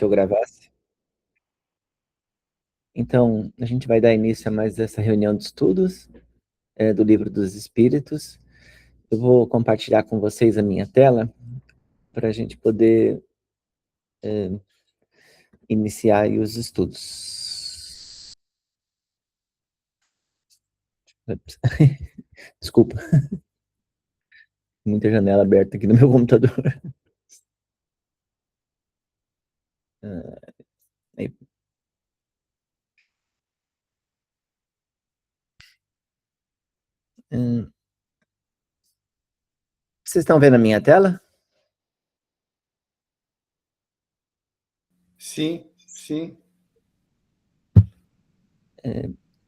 Que eu gravasse. Então, a gente vai dar início a mais essa reunião de estudos do Livro dos Espíritos. Eu vou compartilhar com vocês a minha tela para a gente poder iniciar aí os estudos. Desculpa, muita janela aberta aqui no meu computador. Aí. Vocês estão vendo a minha tela? Sim, sim.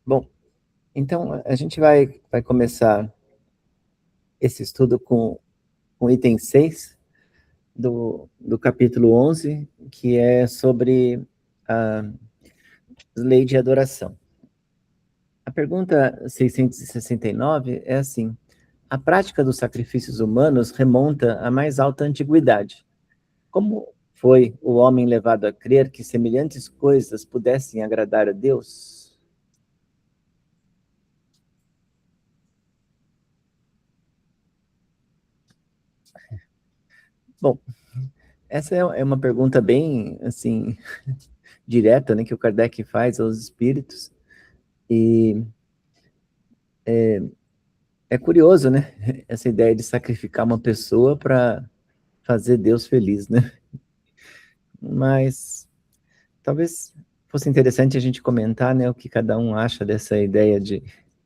Bom, então a gente vai começar esse estudo com o item 6 do capítulo 11, que é sobre a lei de adoração. A pergunta 669 é assim: a prática dos sacrifícios humanos remonta à mais alta antiguidade. Como foi o homem levado a crer que semelhantes coisas pudessem agradar a Deus? Bom, essa é uma pergunta bem, assim, direta, né, que o Kardec faz aos espíritos. E é curioso, né, essa ideia de sacrificar uma pessoa para fazer Deus feliz, né? Mas talvez fosse interessante a gente comentar, né, o que cada um acha dessa ideia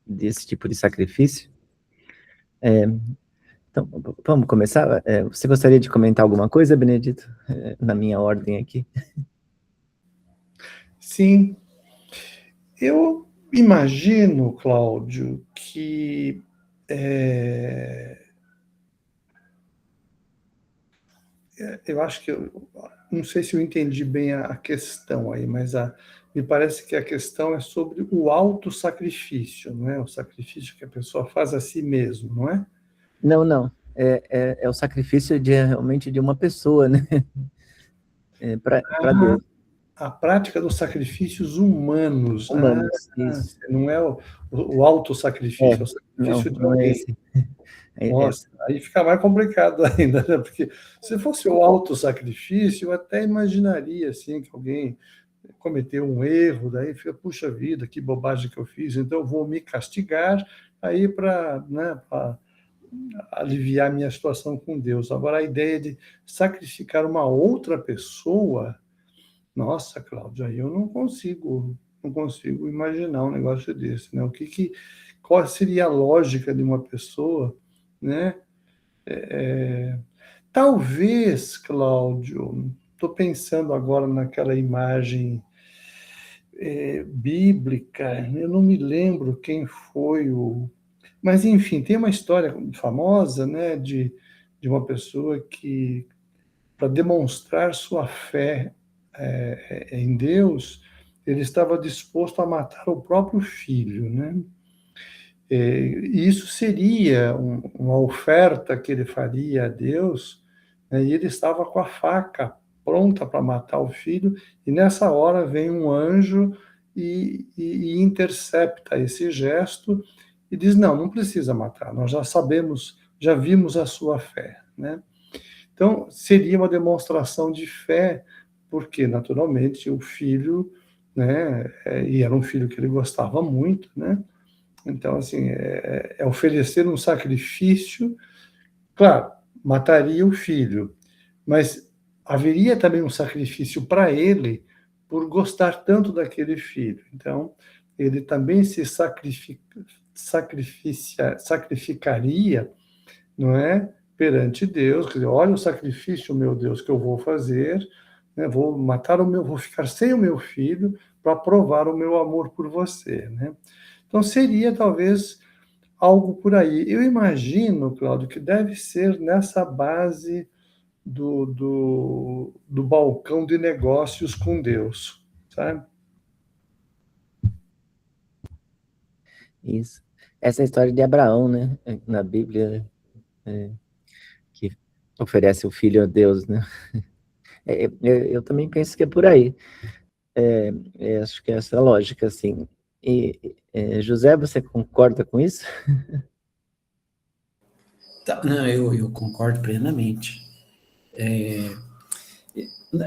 desse tipo de sacrifício. Então, vamos começar? Você gostaria de comentar alguma coisa, Benedito? Na minha ordem aqui. Sim, eu imagino, Cláudio, que eu acho que não sei se eu entendi bem a questão aí, mas me parece que a questão é sobre o autossacrifício, não é? O sacrifício que a pessoa faz a si mesmo, não é? Não, não. É o sacrifício realmente de uma pessoa, né? Para Deus. A prática dos sacrifícios humanos. Humanos, isso. Não é o autossacrifício, é o Não, sacrifício de não é alguém. esse. Nossa, aí fica mais complicado ainda, né? Porque se fosse o autossacrifício, eu até imaginaria assim, que alguém cometeu um erro, daí fica, puxa vida, que bobagem que eu fiz, então eu vou me castigar aí para, né, para aliviar minha situação com Deus. Agora, a ideia de sacrificar uma outra pessoa, nossa, Cláudio, aí eu não consigo imaginar um negócio desse, né? Qual seria a lógica de uma pessoa, né? Talvez, Cláudio, estou pensando agora naquela imagem bíblica, eu não me lembro quem foi o. Mas, enfim, tem uma história famosa, né, de uma pessoa que, para demonstrar sua fé em Deus, ele estava disposto a matar o próprio filho, né? E isso seria uma oferta que ele faria a Deus, né? E ele estava com a faca pronta para matar o filho, e nessa hora vem um anjo e intercepta esse gesto e diz: não, não precisa matar, nós já sabemos, já vimos a sua fé, né? Então, seria uma demonstração de fé, porque, naturalmente, o filho, né, e era um filho que ele gostava muito, né? Então, assim, é oferecer um sacrifício, claro, mataria o filho, mas haveria também um sacrifício para ele por gostar tanto daquele filho. Então, ele também se sacrificaria, não é? Perante Deus, quer dizer, olha o sacrifício, meu Deus, que eu vou fazer, né? Vou ficar sem o meu filho para provar o meu amor por você, né? Então seria talvez algo por aí. Eu imagino, Cláudio, que deve ser nessa base do balcão de negócios com Deus, sabe? Isso. Essa é a história de Abraão, né? Na Bíblia, que oferece o filho a Deus, né? Eu também penso que é por aí. Acho que é essa a lógica, assim. José, você concorda com isso? Tá, não, eu concordo plenamente.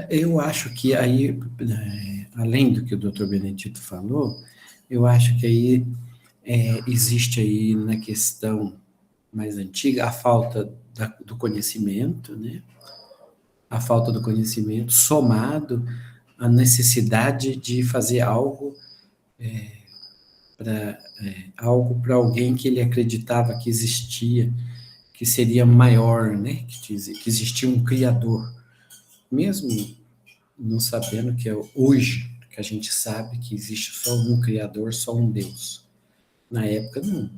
Eu acho que aí, além do que o doutor Benedito falou, eu acho que aí existe aí na questão mais antiga a falta do conhecimento, né? A falta do conhecimento somado à necessidade de fazer algo para alguém que ele acreditava que existia, que seria maior, né? Que existia um criador, mesmo não sabendo que é hoje que a gente sabe que existe só um criador, só um Deus. Na época não,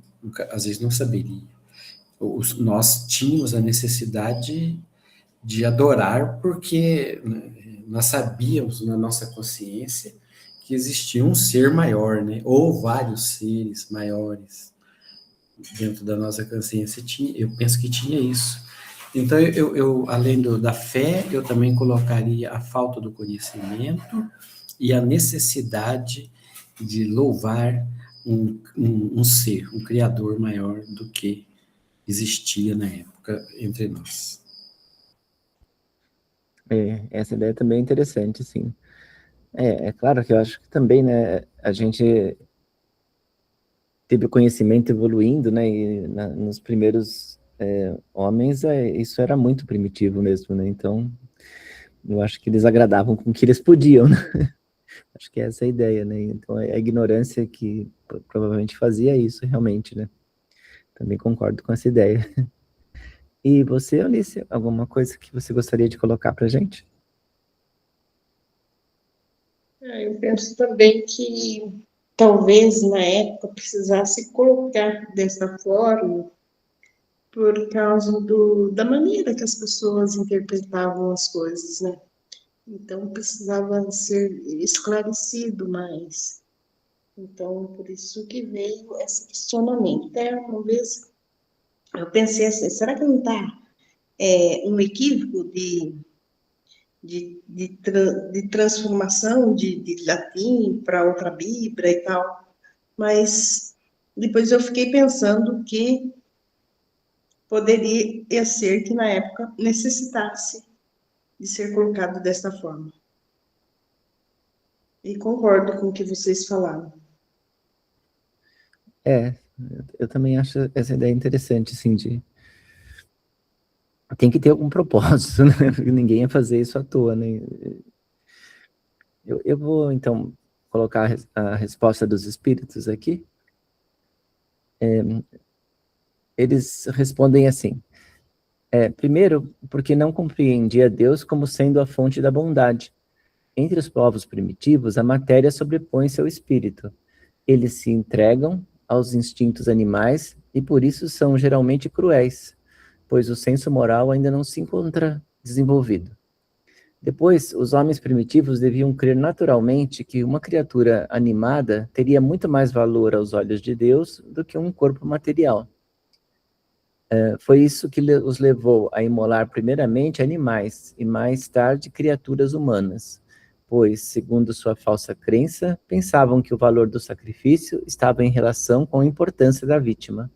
às vezes não saberia. Nós tínhamos a necessidade de adorar porque nós sabíamos na nossa consciência que existia um ser maior, né? Ou vários seres maiores dentro da nossa consciência. Eu penso que tinha isso. Então, além da fé, eu também colocaria a falta do conhecimento e a necessidade de louvar um ser, um criador maior do que existia na época entre nós. Essa ideia também é interessante, sim. É claro que eu acho que também, né, a gente teve o conhecimento evoluindo, né, e nos primeiros homens, isso era muito primitivo mesmo, né, então eu acho que eles agradavam com o que eles podiam, né? Acho que essa é a ideia, né, então a ignorância que provavelmente fazia isso realmente, né, também concordo com essa ideia. E você, Alice, alguma coisa que você gostaria de colocar pra gente? Eu penso também que talvez na época precisasse colocar dessa forma por causa da maneira que as pessoas interpretavam as coisas, né? Então precisava ser esclarecido mais. Então, por isso que veio esse questionamento. Até uma vez eu pensei assim, será que não está um equívoco de transformação de latim para outra Bíblia e tal? Mas depois eu fiquei pensando que poderia ser que na época necessitasse de ser colocado desta forma. E concordo com o que vocês falaram. Eu também acho essa ideia interessante, assim, tem que ter algum propósito, né? Ninguém ia fazer isso à toa, né? Eu vou, então, colocar a resposta dos espíritos aqui. Eles respondem assim: primeiro, porque não compreendia Deus como sendo a fonte da bondade. Entre os povos primitivos, a matéria sobrepõe-se ao espírito. Eles se entregam aos instintos animais e por isso são geralmente cruéis, pois o senso moral ainda não se encontra desenvolvido. Depois, os homens primitivos deviam crer naturalmente que uma criatura animada teria muito mais valor aos olhos de Deus do que um corpo material. Foi isso que os levou a imolar primeiramente animais e mais tarde criaturas humanas, pois, segundo sua falsa crença, pensavam que o valor do sacrifício estava em relação com a importância da vítima.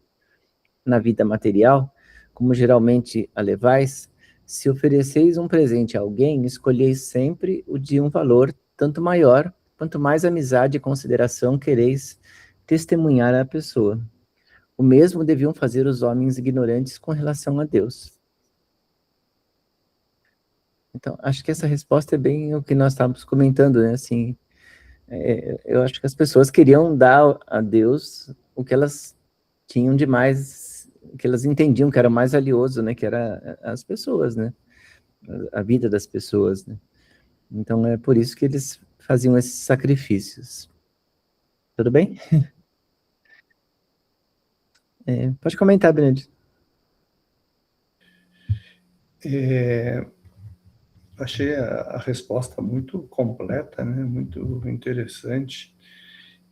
Na vida material, como geralmente a levais, se ofereceis um presente a alguém, escolheis sempre o de um valor tanto maior, quanto mais amizade e consideração quereis testemunhar à pessoa. O mesmo deviam fazer os homens ignorantes com relação a Deus. Então, acho que essa resposta é bem o que nós estávamos comentando, né? Assim, eu acho que as pessoas queriam dar a Deus o que elas tinham de mais, o que elas entendiam que era mais valioso, né? Que era as pessoas, né? A vida das pessoas, né? Então, é por isso que eles faziam esses sacrifícios. Tudo bem? Pode comentar, Benedito. Achei a resposta muito completa, né? Muito interessante.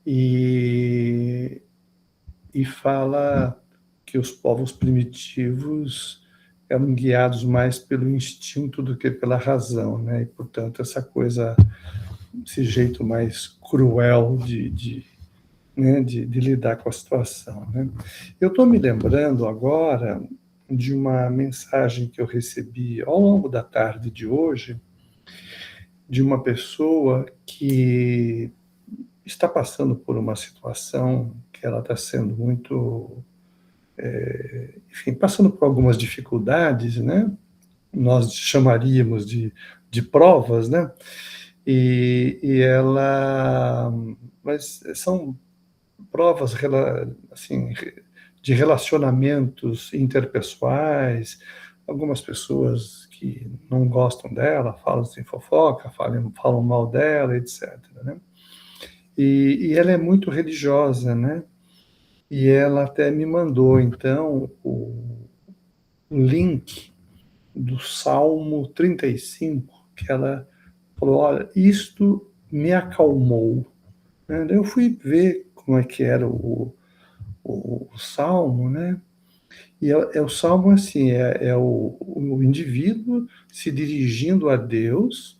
E fala que os povos primitivos eram guiados mais pelo instinto do que pela razão, né? E, portanto, essa coisa, esse jeito mais cruel né, de lidar com a situação, né? Eu estou me lembrando agora de uma mensagem que eu recebi ao longo da tarde de hoje, de uma pessoa que está passando por uma situação que ela está sendo muito, enfim, passando por algumas dificuldades, né? Nós chamaríamos de provas, né? E ela, mas são provas assim, de relacionamentos interpessoais, algumas pessoas que não gostam dela, falam sem fofoca, falam mal dela, etc. Né? E ela é muito religiosa, né? E ela até me mandou, então, o link do Salmo 35, que ela falou, olha, isto me acalmou. Né? Daí eu fui ver como é que era o Salmo, né? E o Salmo, assim, é o indivíduo se dirigindo a Deus,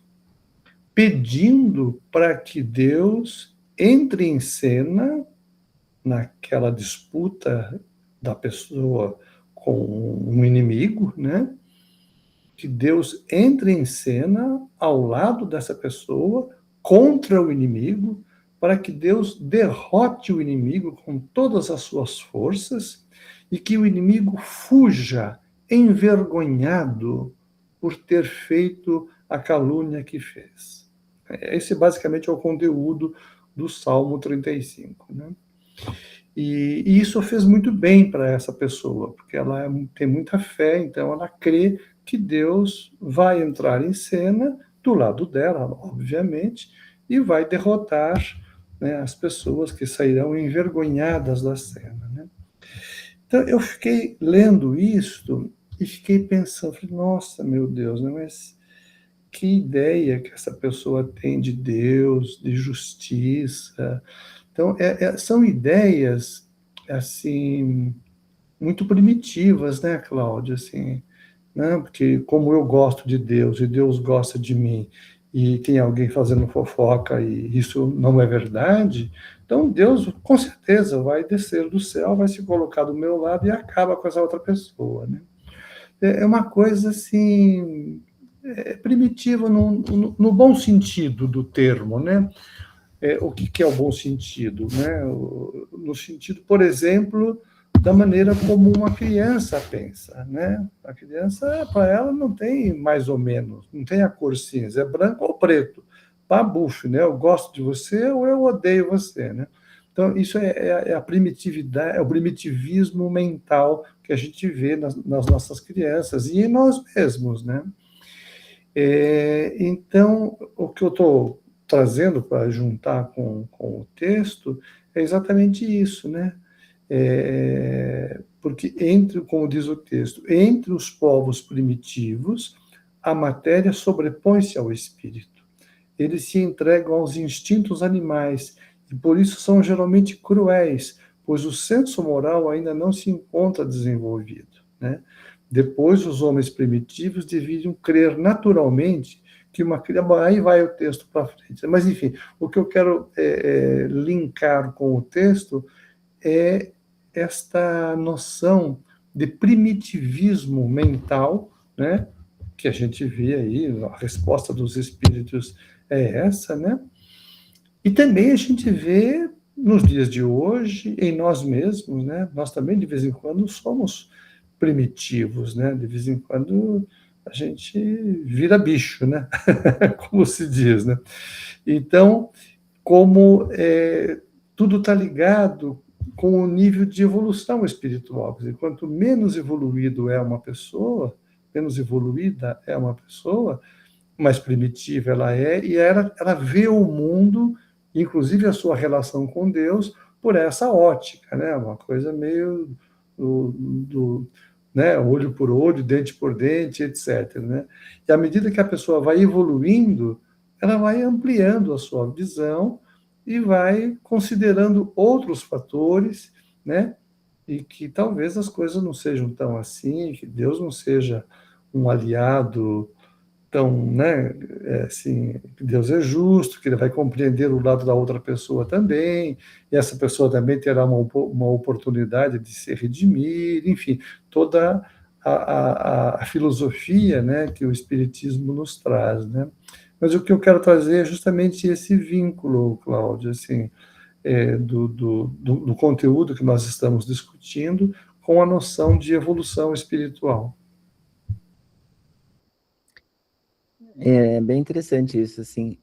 pedindo para que Deus entre em cena naquela disputa da pessoa com um inimigo, né? Que Deus entre em cena ao lado dessa pessoa contra o inimigo, para que Deus derrote o inimigo com todas as suas forças e que o inimigo fuja envergonhado por ter feito a calúnia que fez. Esse basicamente é o conteúdo do Salmo 35, né? E isso fez muito bem para essa pessoa, porque ela tem muita fé, então ela crê que Deus vai entrar em cena do lado dela, obviamente, e vai derrotar, né, as pessoas que sairão envergonhadas da cena, né? Então eu fiquei lendo isto e fiquei pensando, falei, nossa, meu Deus, né, mas que ideia que essa pessoa tem de Deus, de justiça. Então, são ideias, assim, muito primitivas, né, Cláudia? Assim, né? Porque como eu gosto de Deus e Deus gosta de mim, e tem alguém fazendo fofoca e isso não é verdade, então Deus com certeza vai descer do céu, vai se colocar do meu lado e acaba com essa outra pessoa, né? É uma coisa, assim, primitiva no bom sentido do termo, né? O que é o bom sentido, né? No sentido, por exemplo, da maneira como uma criança pensa, né? A criança, para ela, não tem mais ou menos, não tem a cor cinza, é branco ou preto. Babuf, né? Eu gosto de você ou eu odeio você, né? Então, isso é a primitividade, é o primitivismo mental que a gente vê nas nossas crianças e em nós mesmos, né? Então, o que eu estou trazendo para juntar com o texto é exatamente isso, né? Porque como diz o texto, entre os povos primitivos, a matéria sobrepõe-se ao espírito. Eles se entregam aos instintos animais e por isso são geralmente cruéis, pois o senso moral ainda não se encontra desenvolvido, né? Depois, os homens primitivos deviam crer naturalmente que uma criatura... Aí vai o texto para frente. Mas, enfim, o que eu quero linkar com o texto é esta noção de primitivismo mental, né? Que a gente vê aí, a resposta dos espíritos é essa, né? E também a gente vê nos dias de hoje, em nós mesmos, né? Nós também, de vez em quando, somos primitivos, né? De vez em quando a gente vira bicho, né? Como se diz, né? Então, como tudo está ligado com o nível de evolução espiritual. Quer dizer, quanto menos evoluído é uma pessoa, menos evoluída é uma pessoa, mais primitiva ela é, e ela vê o mundo, inclusive a sua relação com Deus, por essa ótica, né? Uma coisa meio né, olho por olho, dente por dente, etc. Né? E à medida que a pessoa vai evoluindo, ela vai ampliando a sua visão e vai considerando outros fatores, né, e que talvez as coisas não sejam tão assim, que Deus não seja um aliado tão, né, assim, que Deus é justo, que ele vai compreender o lado da outra pessoa também, e essa pessoa também terá uma oportunidade de se redimir, enfim, toda a filosofia, né, que o Espiritismo nos traz, né? Mas o que eu quero trazer é justamente esse vínculo, Cláudio, assim, do conteúdo que nós estamos discutindo com a noção de evolução espiritual. É bem interessante isso, assim.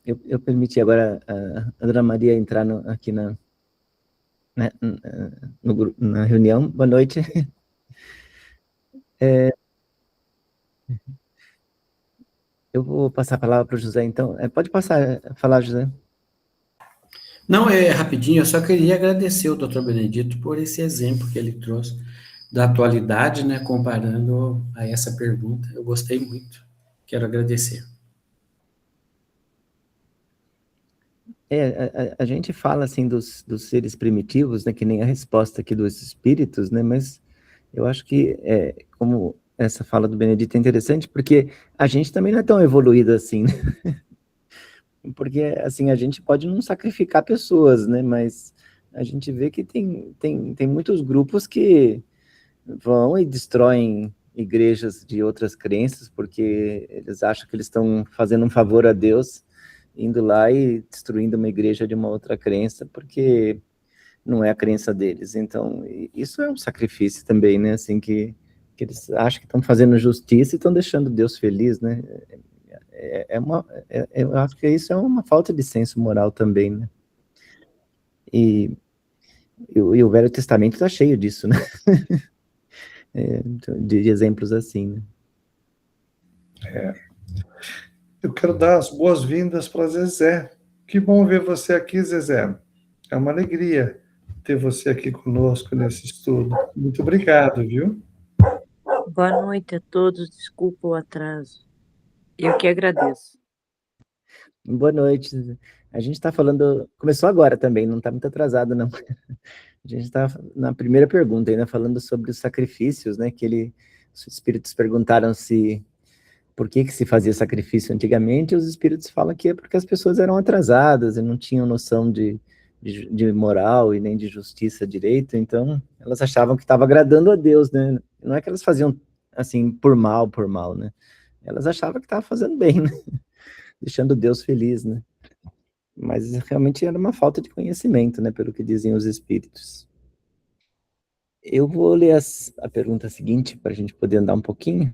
Eu permiti agora a Dona Maria entrar aqui né, na reunião. Boa noite. Eu vou passar a palavra para o José, então. Pode falar, José. Não, é rapidinho, eu só queria agradecer o doutor Benedito por esse exemplo que ele trouxe da atualidade, né, comparando a essa pergunta. Eu gostei muito. Quero agradecer. A gente fala, assim, dos seres primitivos, né, que nem a resposta aqui dos espíritos, né, mas eu acho que, como essa fala do Benedito é interessante, porque a gente também não é tão evoluído assim, né? Porque, assim, a gente pode não sacrificar pessoas, né, mas a gente vê que tem muitos grupos que vão e destroem igrejas de outras crenças, porque eles acham que eles estão fazendo um favor a Deus, indo lá e destruindo uma igreja de uma outra crença, porque não é a crença deles. Então, isso é um sacrifício também, né? Assim, que eles acham que estão fazendo justiça e estão deixando Deus feliz, né? Eu acho que isso é uma falta de senso moral também, né? E o Velho Testamento está cheio disso, né? De exemplos assim, né? Eu quero dar as boas-vindas para Zezé. Que bom ver você aqui, Zezé. É uma alegria ter você aqui conosco nesse estudo. Muito obrigado, viu? Boa noite a todos, desculpa o atraso. Eu que agradeço. Boa noite. A gente está falando... Começou agora também, não está muito atrasado, não. A gente está na primeira pergunta ainda, falando sobre os sacrifícios, né? Os espíritos perguntaram por que se fazia sacrifício antigamente, e os espíritos falam que é porque as pessoas eram atrasadas e não tinham noção de moral e nem de justiça direito, então elas achavam que estava agradando a Deus, né? Não é que elas faziam assim por mal, né? Elas achavam que estava fazendo bem, né? Deixando Deus feliz, né? Mas realmente era uma falta de conhecimento, né? Pelo que diziam os espíritos. Eu vou ler a pergunta seguinte para a gente poder andar um pouquinho.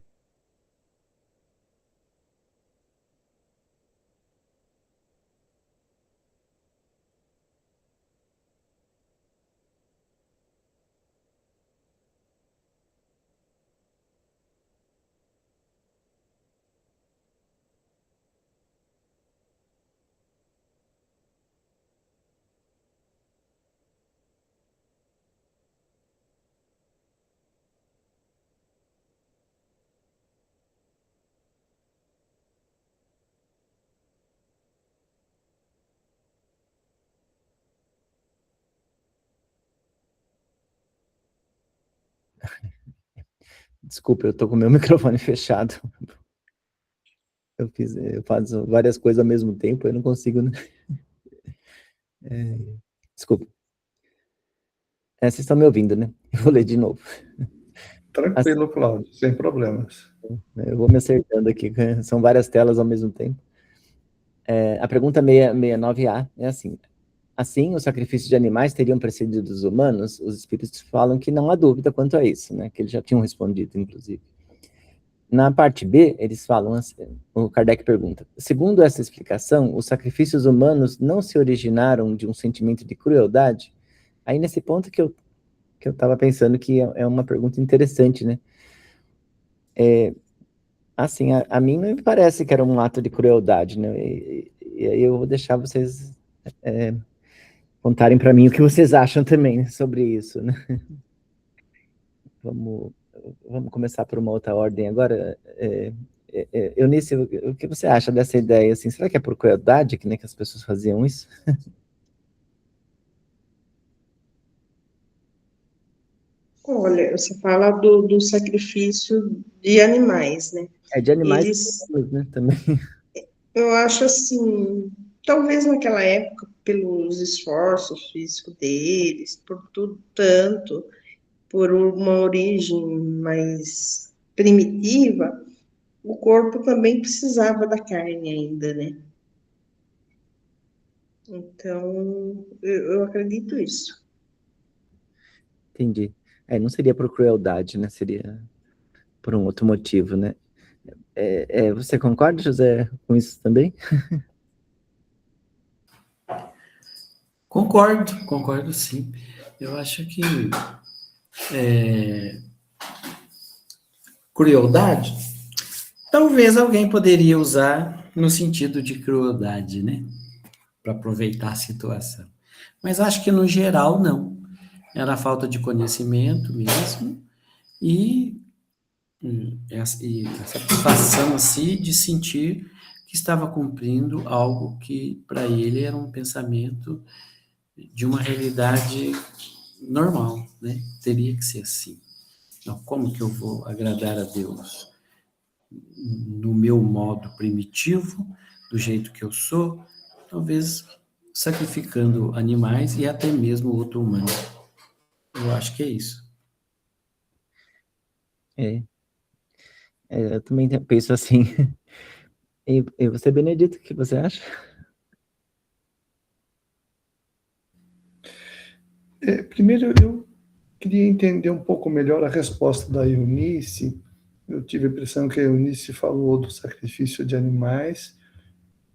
Desculpa, eu estou com o meu microfone fechado. Eu faço várias coisas ao mesmo tempo, eu não consigo, né? Desculpa. Vocês estão me ouvindo, né? Eu vou ler de novo. Tranquilo, Cláudio, sem problemas. Eu vou me acertando aqui, são várias telas ao mesmo tempo. A pergunta 669A é assim: assim, os sacrifícios de animais teriam precedido os humanos? Os espíritos falam que não há dúvida quanto a isso, né? Que eles já tinham respondido, inclusive. Na parte B, eles falam assim, o Kardec pergunta: segundo essa explicação, os sacrifícios humanos não se originaram de um sentimento de crueldade? Aí, nesse ponto que eu estava pensando que é uma pergunta interessante, né? Assim, a mim não me parece que era um ato de crueldade, né? E aí eu vou deixar vocês contarem para mim o que vocês acham também sobre isso, né? Vamos começar por uma outra ordem agora. Eunice, o que você acha dessa ideia? Assim, será que é por crueldade que nem que as pessoas faziam isso? Olha, você fala do sacrifício de animais, né? É de animais e Eles, humanos, né, também. eu acho assim, talvez naquela época, pelos esforços físicos deles, por tudo tanto, por uma origem mais primitiva, o corpo também precisava da carne ainda, né? Então, eu acredito isso. Entendi. Não seria por crueldade, né? Seria por um outro motivo, né? Você concorda, José, com isso também? Concordo sim. Eu acho que crueldade, talvez alguém poderia usar no sentido de crueldade, né? Para aproveitar a situação. Mas acho que no geral não. Era falta de conhecimento mesmo e, e a satisfação assim de sentir que estava cumprindo algo que para ele era um pensamento de uma realidade normal, né? Teria que ser assim. Não, como que eu vou agradar a Deus? No meu modo primitivo, do jeito que eu sou, talvez sacrificando animais e até mesmo outro humano. Eu acho que é isso. É, eu também penso assim. E você, Benedito, o que você acha? Primeiro, eu queria entender um pouco melhor a resposta da Eunice. Eu tive a impressão que a Eunice falou do sacrifício de animais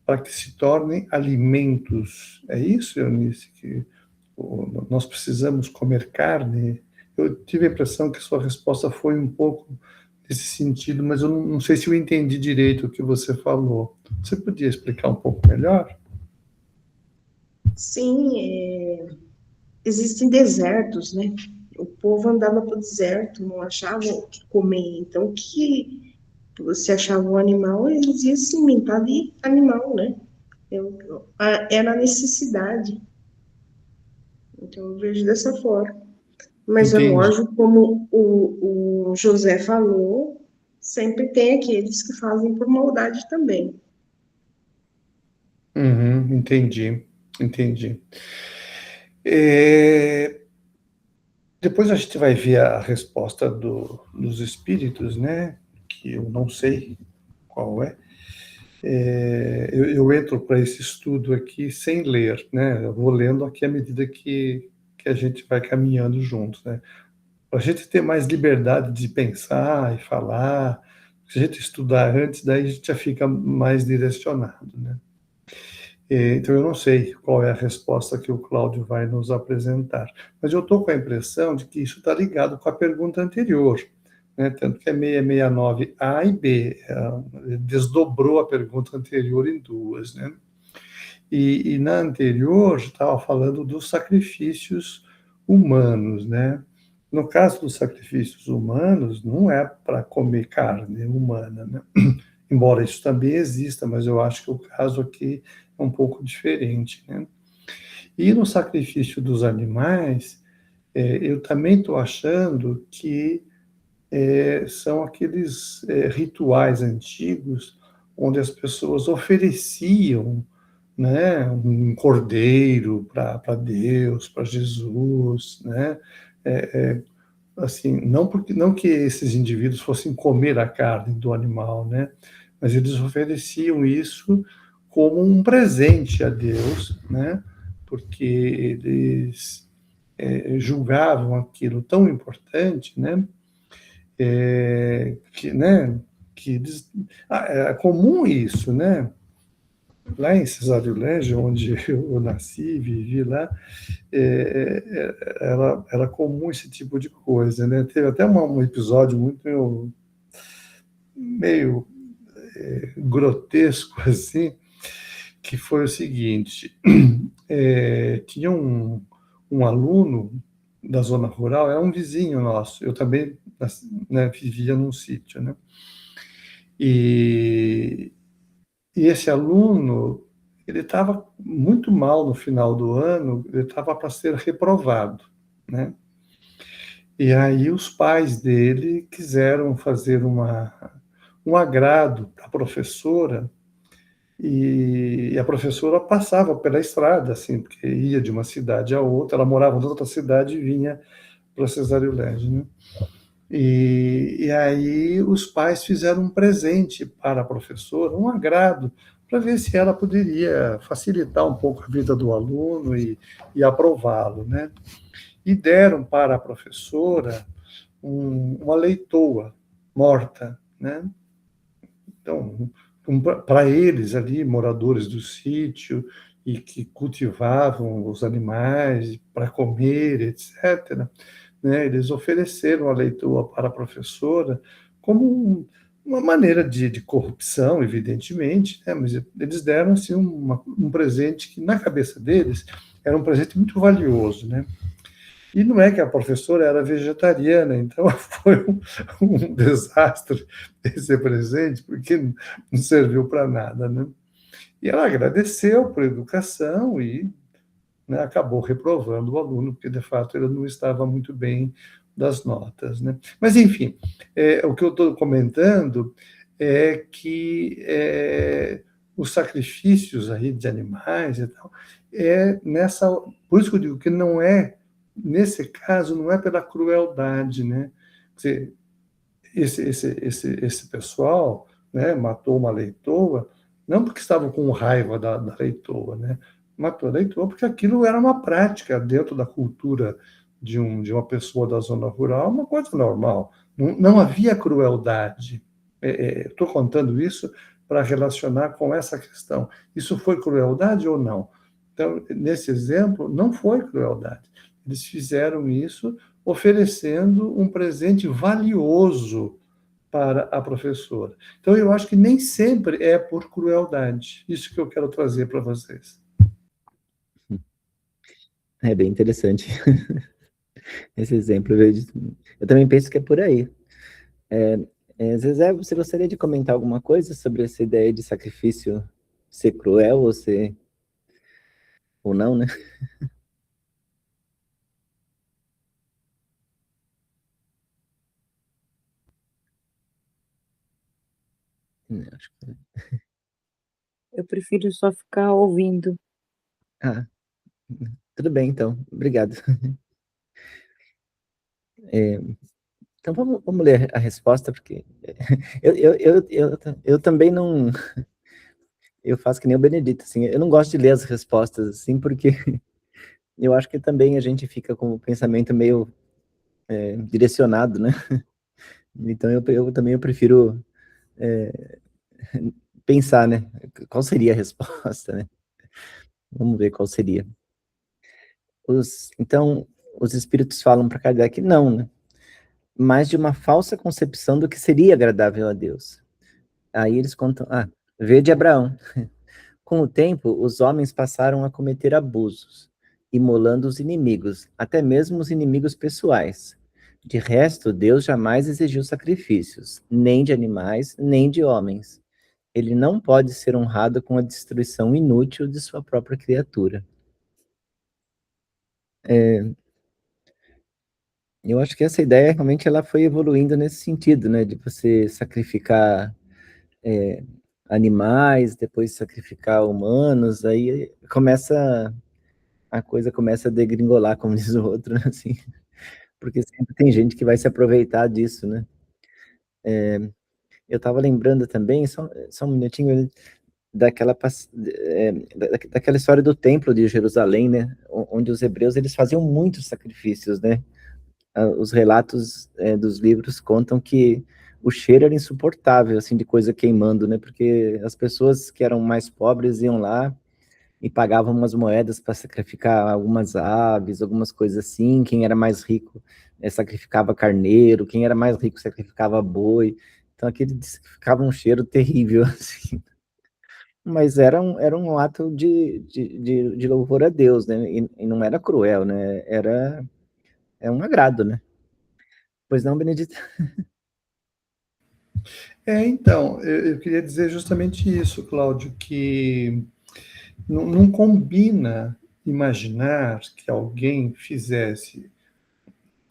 para que se tornem alimentos. É isso, Eunice, que nós precisamos comer carne? Eu tive a impressão que sua resposta foi um pouco nesse sentido, mas eu não sei se eu entendi direito o que você falou. Você podia explicar um pouco melhor? Sim, existem desertos, né? O povo andava para o deserto, não achava o que comer. Então, o que você achava um animal, eles iam se alimentar de animal, né? Era a necessidade. Então, eu vejo dessa forma. Mas é Entendi. lógico, como o José falou, sempre tem aqueles que fazem por maldade também. Uhum, entendi. É, depois a gente vai ver a resposta dos espíritos, né? Que eu não sei qual é. Eu entro para esse estudo aqui sem ler, né? Eu vou lendo aqui à medida que a gente vai caminhando juntos, né? Para a gente ter mais liberdade de pensar e falar, se a gente estudar antes, daí a gente já fica mais direcionado, né? Então, eu não sei qual é a resposta que o Cláudio vai nos apresentar, mas eu estou com a impressão de que isso está ligado com a pergunta anterior, né? Tanto que é 669A e B, desdobrou a pergunta anterior em duas, né? E na anterior, estava falando dos sacrifícios humanos, né? No caso dos sacrifícios humanos, não é para comer carne humana, né? Embora isso também exista, mas eu acho que o caso aqui é um pouco diferente, né? E no sacrifício dos animais, eu também estou achando que são aqueles rituais antigos onde as pessoas ofereciam, né, um cordeiro para Deus, para Jesus, né? Assim, não que esses indivíduos fossem comer a carne do animal, né? Mas eles ofereciam isso como um presente a Deus, né? Porque eles julgavam aquilo tão importante, né? Que eles, é comum isso, né? Lá em Cesareulégio, onde eu nasci, vivi lá, era comum esse tipo de coisa, né? Teve até um episódio muito meio grotesco assim, que foi o seguinte: tinha um aluno da zona rural, era um vizinho nosso. Eu também, né, vivia num sítio, né? E, e esse aluno, ele estava muito mal no final do ano, ele estava para ser reprovado, né? E aí os pais dele quiseram fazer um agrado para a professora, e a professora passava pela estrada, assim, porque ia de uma cidade a outra, ela morava em outra cidade e vinha para Cesário Lange, né? E aí os pais fizeram um presente para a professora, um agrado, para ver se ela poderia facilitar um pouco a vida do aluno e aprová-lo, né? E deram para a professora uma leitoa morta, né? Então, para eles ali, moradores do sítio, e que cultivavam os animais para comer, etc., né, eles ofereceram a leitoa para a professora como uma maneira de corrupção, evidentemente, né, mas eles deram assim, um presente que, na cabeça deles, era um presente muito valioso, né? E não é que a professora era vegetariana, então foi um desastre esse presente, porque não serviu para nada, né? E ela agradeceu por educação e, né, acabou reprovando o aluno, porque, de fato, ele não estava muito bem das notas, né? Mas, enfim, o que eu estou comentando é que os sacrifícios aí de animais e tal, por isso que eu digo que não é, nesse caso, não é pela crueldade, né? Quer dizer, esse pessoal, né, matou uma leitoa, não porque estavam com raiva da leitoa, né? Matou a leitoa porque aquilo era uma prática dentro da cultura de uma pessoa da zona rural, uma coisa normal. Não havia crueldade. Estou contando isso para relacionar com essa questão. Isso foi crueldade ou não? Então, nesse exemplo, não foi crueldade. Eles fizeram isso oferecendo um presente valioso para a professora. Então, eu acho que nem sempre é por crueldade. Isso que eu quero trazer para vocês. É bem interessante esse exemplo. Eu também penso que é por aí. Zezé, você gostaria de comentar alguma coisa sobre essa ideia de sacrifício ser cruel ou não, né? Acho que... Eu prefiro só ficar ouvindo. Ah, tudo bem, então. Obrigado. Então, vamos ler a resposta, porque eu também não... Eu faço que nem o Benedito, assim, eu não gosto de ler as respostas, assim, porque eu acho que também a gente fica com o pensamento meio direcionado, né? Então, eu prefiro pensar, né? Qual seria a resposta, né? Vamos ver qual seria. Então, os espíritos falam para Kardec, não, né? Mas de uma falsa concepção do que seria agradável a Deus. Aí eles contam, vede Abraão. Com o tempo, os homens passaram a cometer abusos, imolando os inimigos, até mesmo os inimigos pessoais. De resto, Deus jamais exigiu sacrifícios, nem de animais, nem de homens. Ele não pode ser honrado com a destruição inútil de sua própria criatura. Eu acho que essa ideia realmente ela foi evoluindo nesse sentido, né, de você sacrificar animais, depois sacrificar humanos, aí a coisa começa a degringolar, como diz o outro, né, assim, porque sempre tem gente que vai se aproveitar disso, né. Eu estava lembrando também, só um minutinho, daquela história do templo de Jerusalém, né, onde os hebreus eles faziam muitos sacrifícios, né. Os relatos dos livros contam que o cheiro era insuportável, assim, de coisa queimando, né, porque as pessoas que eram mais pobres iam lá e pagavam umas moedas para sacrificar algumas aves, algumas coisas assim, quem era mais rico sacrificava carneiro, quem era mais rico sacrificava boi, então aquele ficava um cheiro terrível, assim, mas era um ato de louvor a Deus, né, e não era cruel, né, é um agrado, né. Pois não, Benedito? Então, eu queria dizer justamente isso, Cláudio, que não combina imaginar que alguém fizesse,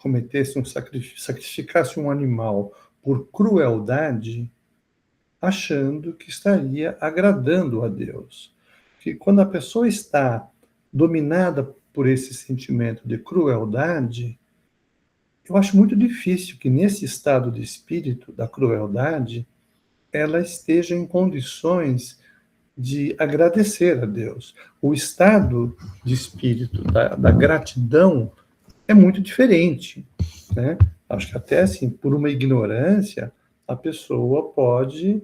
cometesse sacrificasse um animal por crueldade, achando que estaria agradando a Deus. Que quando a pessoa está dominada por esse sentimento de crueldade, eu acho muito difícil que nesse estado de espírito da crueldade ela esteja em condições de agradecer a Deus. O estado de espírito da gratidão é muito diferente, né? Acho que até assim, por uma ignorância, a pessoa pode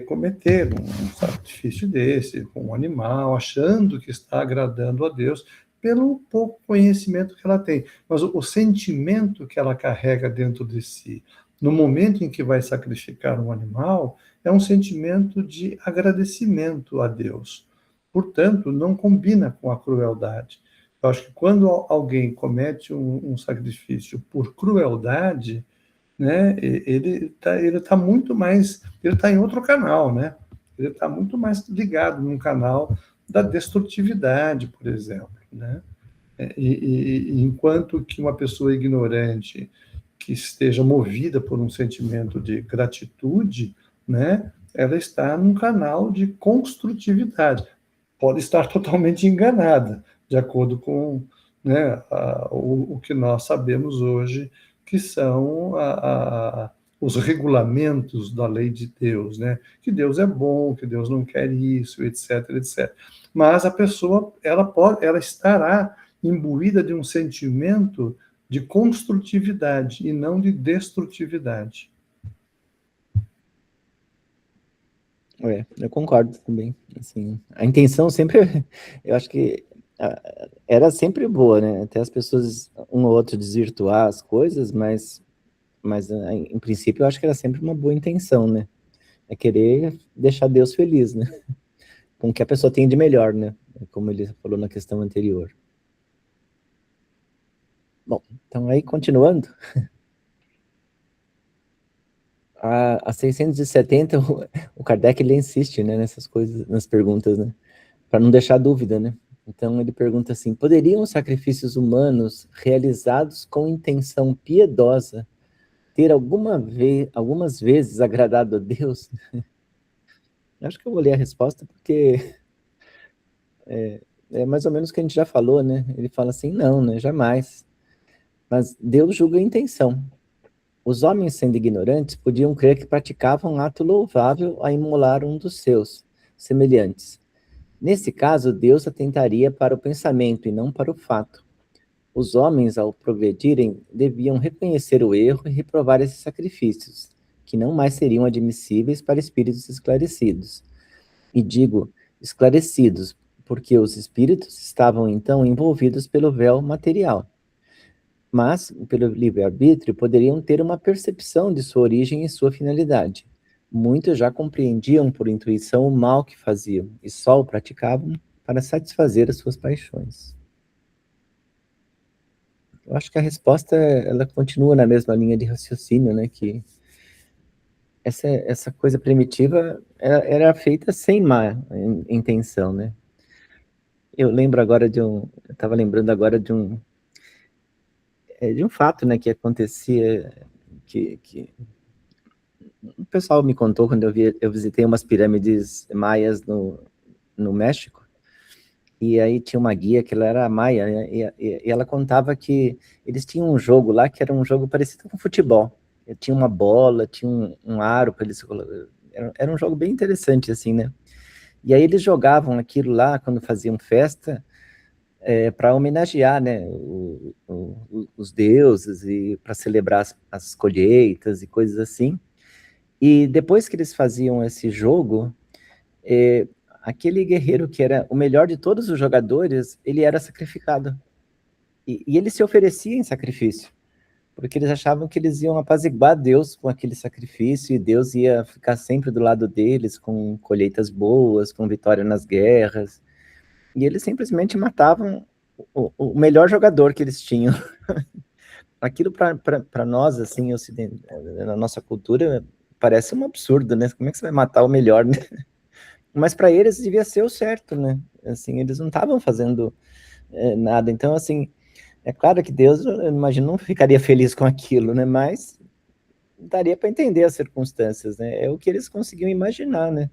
cometer um sacrifício desse com um animal, achando que está agradando a Deus pelo pouco conhecimento que ela tem. Mas o sentimento que ela carrega dentro de si, no momento em que vai sacrificar um animal, é um sentimento de agradecimento a Deus. Portanto, não combina com a crueldade. Eu acho que quando alguém comete um sacrifício por crueldade, né, ele está muito mais, ele está em outro canal, né? Ele está muito mais ligado num canal da destrutividade, por exemplo, né? E enquanto que uma pessoa ignorante que esteja movida por um sentimento de gratitude, né, ela está num canal de construtividade. Pode estar totalmente enganada, de acordo com, né, o que nós sabemos hoje, que são os regulamentos da lei de Deus, né? Que Deus é bom, que Deus não quer isso, etc, etc. Mas a pessoa, ela estará imbuída de um sentimento de construtividade e não de destrutividade. Eu concordo também. Assim, a intenção sempre, eu acho que era sempre boa, né? Até as pessoas, um ou outro, desvirtuar as coisas, mas em princípio eu acho que era sempre uma boa intenção, né? É querer deixar Deus feliz, né? Com o que a pessoa tem de melhor, né? Como ele falou na questão anterior. Bom, então aí continuando. A 670, o Kardec ele insiste, né, nessas coisas, nas perguntas, né? Para não deixar dúvida, né? Então ele pergunta assim: poderiam os sacrifícios humanos realizados com intenção piedosa ter algumas vezes agradado a Deus? Acho que eu vou ler a resposta porque é mais ou menos o que a gente já falou, né? Ele fala assim: não, né? Jamais. Mas Deus julga a intenção. Os homens, sendo ignorantes, podiam crer que praticavam um ato louvável a imolar um dos seus semelhantes. Nesse caso, Deus atentaria para o pensamento e não para o fato. Os homens, ao progredirem, deviam reconhecer o erro e reprovar esses sacrifícios, que não mais seriam admissíveis para espíritos esclarecidos. E digo esclarecidos, porque os espíritos estavam então envolvidos pelo véu material. Mas, pelo livre-arbítrio, poderiam ter uma percepção de sua origem e sua finalidade. Muitos já compreendiam por intuição o mal que faziam, e só o praticavam para satisfazer as suas paixões. Eu acho que a resposta, ela continua na mesma linha de raciocínio, né, que essa coisa primitiva era feita sem má intenção, né. Eu estava lembrando agora de um fato, né, que acontecia, que o pessoal me contou quando eu visitei umas pirâmides maias no México, e aí tinha uma guia que ela era maia, né, e ela contava que eles tinham um jogo lá que era um jogo parecido com futebol. Tinha uma bola, tinha um aro para eles, era um jogo bem interessante, assim, né? E aí eles jogavam aquilo lá quando faziam festa, para homenagear, né, os deuses e para celebrar as colheitas e coisas assim. E depois que eles faziam esse jogo, aquele guerreiro que era o melhor de todos os jogadores, ele era sacrificado. E ele se oferecia em sacrifício, porque eles achavam que eles iam apaziguar Deus com aquele sacrifício, e Deus ia ficar sempre do lado deles, com colheitas boas, com vitória nas guerras. E eles simplesmente matavam o melhor jogador que eles tinham. Aquilo para nós, assim, na nossa cultura, parece um absurdo, né? Como é que você vai matar o melhor, né? Mas para eles devia ser o certo, né? Assim, eles não estavam fazendo nada. Então, assim, É claro que Deus, eu imagino, não ficaria feliz com aquilo, né? Mas daria para entender as circunstâncias, né? É o que eles conseguiam imaginar, né?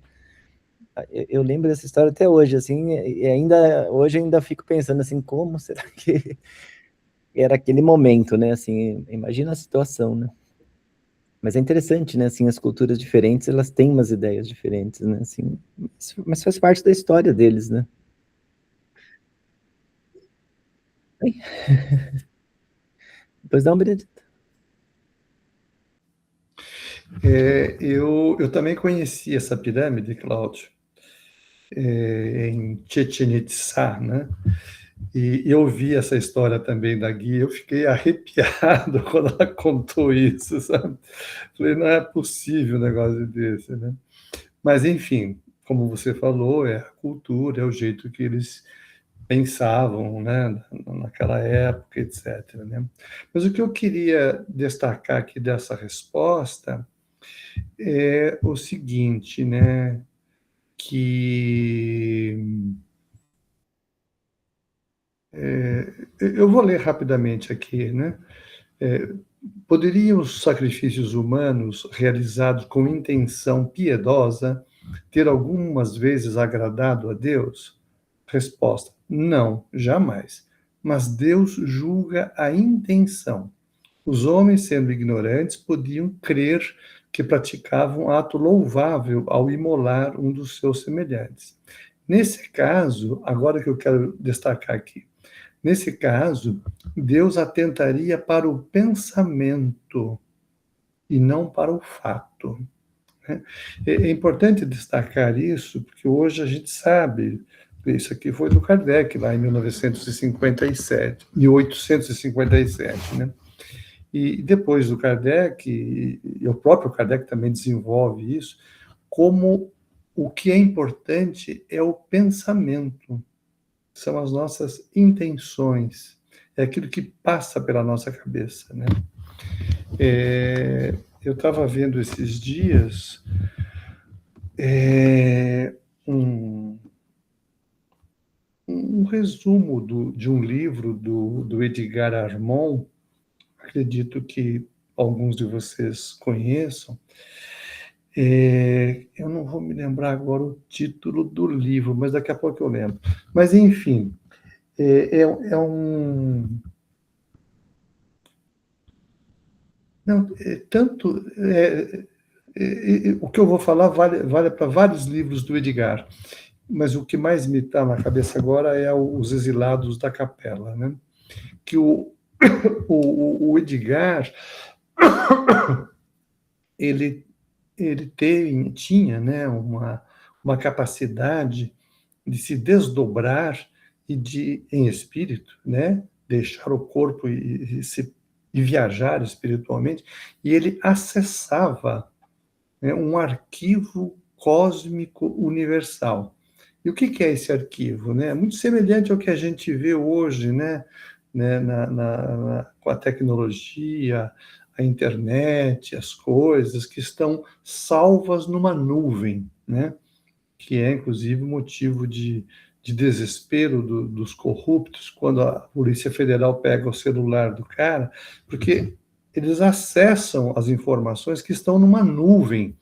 Eu lembro dessa história até hoje, assim, e hoje ainda fico pensando assim, como será que era aquele momento, né? Assim, imagina a situação, né? Mas é interessante, né? Assim, as culturas diferentes, elas têm umas ideias diferentes, né? Assim, mas faz parte da história deles, né? Depois dá uma Benedita. Eu também conheci essa pirâmide, Cláudio, em Chichén Itzá, né? E eu vi essa história também da guia, eu fiquei arrepiado quando ela contou isso, sabe? Falei, não é possível um negócio desse, né? Mas, enfim, como você falou, é a cultura, é o jeito que eles pensavam, né, naquela época, etc., né? Mas o que eu queria destacar aqui dessa resposta é o seguinte, né, que eu vou ler rapidamente aqui, né? Poderiam os sacrifícios humanos realizados com intenção piedosa ter algumas vezes agradado a Deus? Resposta: não, jamais. Mas Deus julga a intenção. Os homens, sendo ignorantes, podiam crer que praticavam ato louvável ao imolar um dos seus semelhantes. Nesse caso, agora que eu quero destacar aqui, nesse caso, Deus atentaria para o pensamento e não para o fato, né? É importante destacar isso, porque hoje a gente sabe, isso aqui foi do Kardec, lá em 1957, 1857, né? E depois do Kardec, e o próprio Kardec também desenvolve isso, como o que é importante é o pensamento, são as nossas intenções, é aquilo que passa pela nossa cabeça, né? Eu estava vendo esses dias um resumo de um livro do Edgar Armond, acredito que alguns de vocês conheçam. Eu não vou me lembrar agora o título do livro, mas daqui a pouco eu lembro. Mas, enfim, é um... Não, o que eu vou falar vale para vários livros do Edgar, mas o que mais me está na cabeça agora é Os Exilados da Capela, né? Que o Edgar, ele tinha, né, uma capacidade de se desdobrar e em espírito, né, deixar o corpo e viajar espiritualmente, e ele acessava, né, um arquivo cósmico universal. E o que é esse arquivo, né? É muito semelhante ao que a gente vê hoje, né, com a tecnologia, a internet, as coisas que estão salvas numa nuvem, né? Que é, inclusive, motivo de desespero dos corruptos quando a Polícia Federal pega o celular do cara, porque eles acessam as informações que estão numa nuvem,